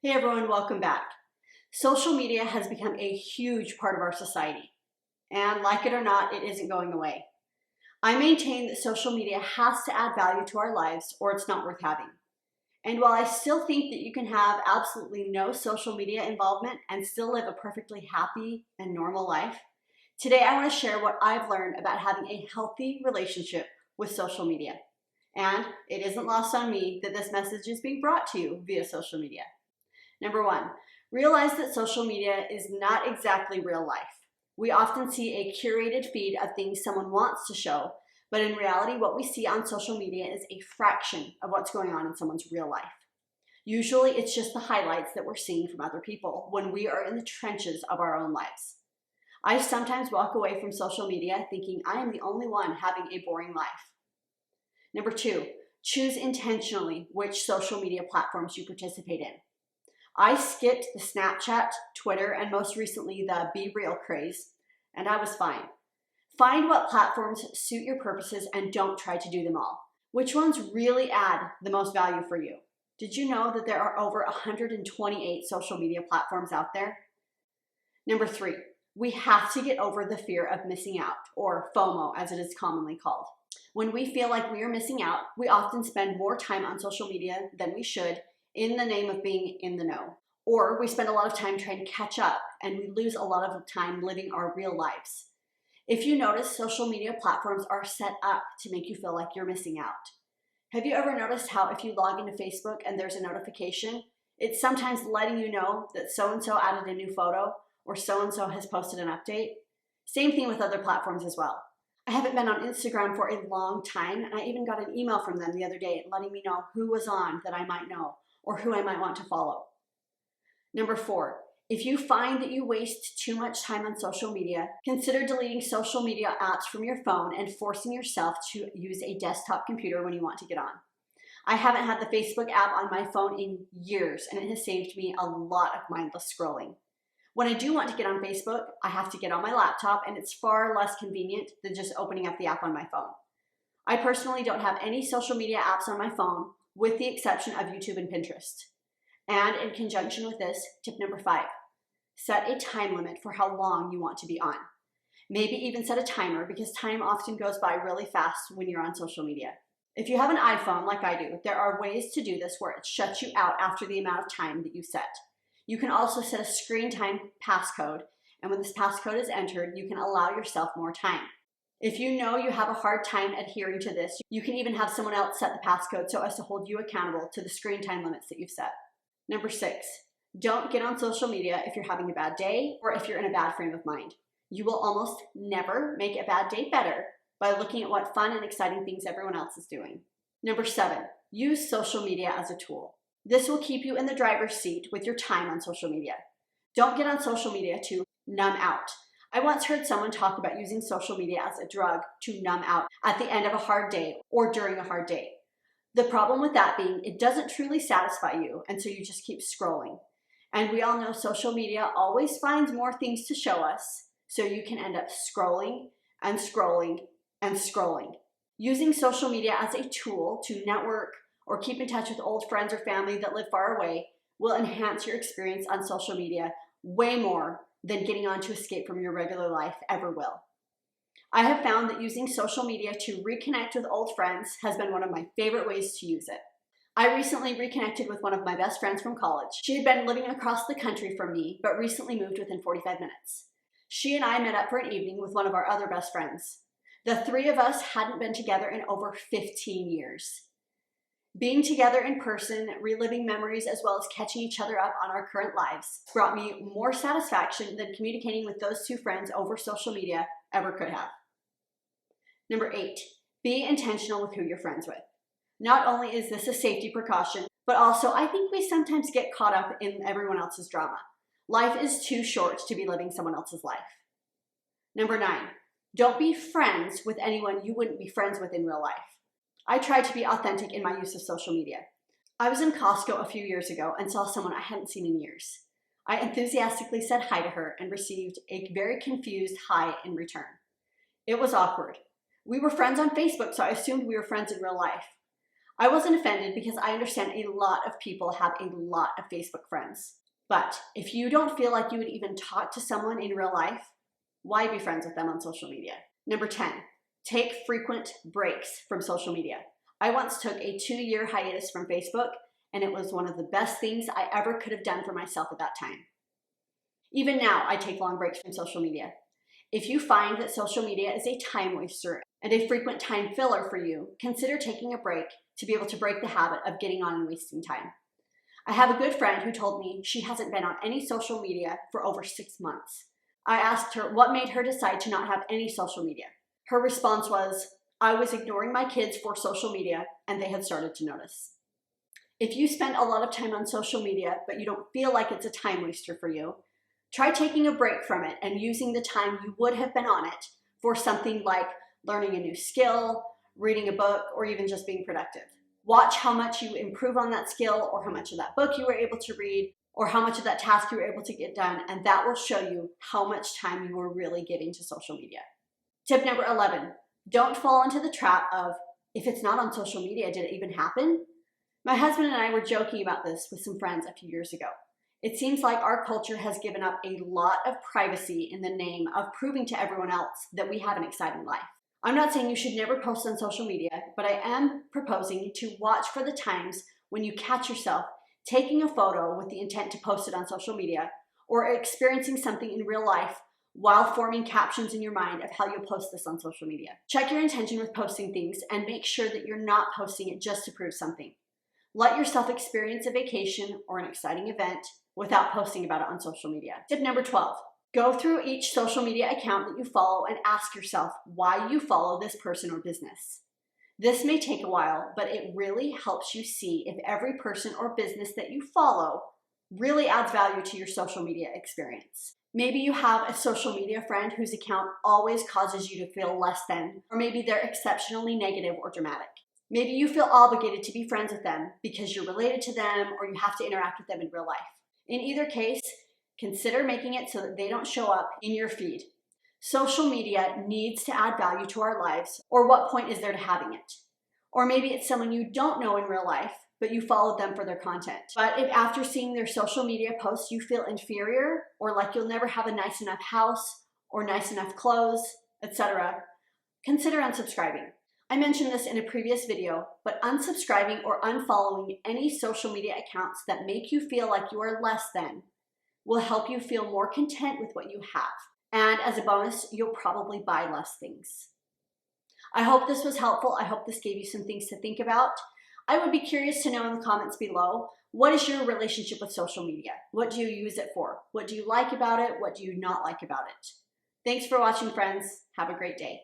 Hey everyone, welcome back. Social media has become a huge part of our society, and like it or not, it isn't going away. I maintain that social media has to add value to our lives or it's not worth having. And while I still think that you can have absolutely no social media involvement and still live a perfectly happy and normal life, today I want to share what I've learned about having a healthy relationship with social media. And it isn't lost on me that this message is being brought to you via social media. Number one, realize that social media is not exactly real life. We often see a curated feed of things someone wants to show, but in reality, what we see on social media is a fraction of what's going on in someone's real life. Usually, it's just the highlights that we're seeing from other people when we are in the trenches of our own lives. I sometimes walk away from social media thinking I am the only one having a boring life. Number two, choose intentionally which social media platforms you participate in. I skipped the Snapchat, Twitter, and most recently the Be Real craze, and I was fine. Find what platforms suit your purposes and don't try to do them all. Which ones really add the most value for you? Did you know that there are over 128 social media platforms out there? Number three, we have to get over the fear of missing out, or FOMO as it is commonly called. When we feel like we are missing out, we often spend more time on social media than we should in the name of being in the know. Or we spend a lot of time trying to catch up and we lose a lot of time living our real lives. If you notice, social media platforms are set up to make you feel like you're missing out. Have you ever noticed how if you log into Facebook and there's a notification, it's sometimes letting you know that so-and-so added a new photo or so-and-so has posted an update? Same thing with other platforms as well. I haven't been on Instagram for a long time, and I even got an email from them the other day letting me know who was on that I might know or who I might want to follow. Number four, if you find that you waste too much time on social media, consider deleting social media apps from your phone and forcing yourself to use a desktop computer when you want to get on. I haven't had the Facebook app on my phone in years, and it has saved me a lot of mindless scrolling. When I do want to get on Facebook, I have to get on my laptop, and it's far less convenient than just opening up the app on my phone. I personally don't have any social media apps on my phone, with the exception of YouTube and Pinterest. And in conjunction with this, tip number five, set a time limit for how long you want to be on. Maybe even set a timer because time often goes by really fast when you're on social media. If you have an iPhone like I do, there are ways to do this where it shuts you out after the amount of time that you set. You can also set a screen time passcode, and when this passcode is entered, you can allow yourself more time. If you know you have a hard time adhering to this, you can even have someone else set the passcode so as to hold you accountable to the screen time limits that you've set. Number six, don't get on social media if you're having a bad day or if you're in a bad frame of mind. You will almost never make a bad day better by looking at what fun and exciting things everyone else is doing. Number seven, use social media as a tool. This will keep you in the driver's seat with your time on social media. Don't get on social media to numb out. I once heard someone talk about using social media as a drug to numb out at the end of a hard day or during a hard day. The problem with that being it doesn't truly satisfy you, and so you just keep scrolling. And we all know social media always finds more things to show us, so you can end up scrolling and scrolling and scrolling. Using social media as a tool to network or keep in touch with old friends or family that live far away will enhance your experience on social media way more than getting on to escape from your regular life ever will. I have found that using social media to reconnect with old friends has been one of my favorite ways to use it. I recently reconnected with one of my best friends from college. She had been living across the country from me, but recently moved within 45 minutes. She and I met up for an evening with one of our other best friends. The three of us hadn't been together in over 15 years. Being together in person, reliving memories, as well as catching each other up on our current lives brought me more satisfaction than communicating with those two friends over social media ever could have. Number eight, be intentional with who you're friends with. Not only is this a safety precaution, but also I think we sometimes get caught up in everyone else's drama. Life is too short to be living someone else's life. Number nine, don't be friends with anyone you wouldn't be friends with in real life. I try to be authentic in my use of social media. I was in Costco a few years ago and saw someone I hadn't seen in years. I enthusiastically said hi to her and received a very confused hi in return. It was awkward. We were friends on Facebook, so I assumed we were friends in real life. I wasn't offended because I understand a lot of people have a lot of Facebook friends. But if you don't feel like you would even talk to someone in real life, why be friends with them on social media? Number 10, take frequent breaks from social media. I once took a 2-year hiatus from Facebook, and it was one of the best things I ever could have done for myself at that time. Even now, I take long breaks from social media. If you find that social media is a time waster and a frequent time filler for you, consider taking a break to be able to break the habit of getting on and wasting time. I have a good friend who told me she hasn't been on any social media for over 6 months. I asked her what made her decide to not have any social media. Her response was, I was ignoring my kids for social media and they had started to notice. If you spend a lot of time on social media but you don't feel like it's a time waster for you, try taking a break from it and using the time you would have been on it for something like learning a new skill, reading a book, or even just being productive. Watch how much you improve on that skill, or how much of that book you were able to read, or how much of that task you were able to get done, and that will show you how much time you were really giving to social media. Tip number 11, don't fall into the trap of, if it's not on social media, did it even happen? My husband and I were joking about this with some friends a few years ago. It seems like our culture has given up a lot of privacy in the name of proving to everyone else that we have an exciting life. I'm not saying you should never post on social media, but I am proposing to watch for the times when you catch yourself taking a photo with the intent to post it on social media, or experiencing something in real life while forming captions in your mind of how you'll post this on social media. Check your intention with posting things and make sure that you're not posting it just to prove something. Let yourself experience a vacation or an exciting event without posting about it on social media. Tip number 12, go through each social media account that you follow and ask yourself why you follow this person or business. This may take a while, but it really helps you see if every person or business that you follow really adds value to your social media experience. Maybe you have a social media friend whose account always causes you to feel less than, or maybe they're exceptionally negative or dramatic. Maybe you feel obligated to be friends with them because you're related to them or you have to interact with them in real life. In either case, consider making it so that they don't show up in your feed. Social media needs to add value to our lives, or what point is there to having it? Or maybe it's someone you don't know in real life, but you followed them for their content. But if after seeing their social media posts you feel inferior, or like you'll never have a nice enough house, or nice enough clothes, etc., consider unsubscribing. I mentioned this in a previous video, but unsubscribing or unfollowing any social media accounts that make you feel like you are less than will help you feel more content with what you have. And as a bonus, you'll probably buy less things. I hope this was helpful. I hope this gave you some things to think about. I would be curious to know in the comments below, what is your relationship with social media? What do you use it for? What do you like about it? What do you not like about it? Thanks for watching, friends. Have a great day.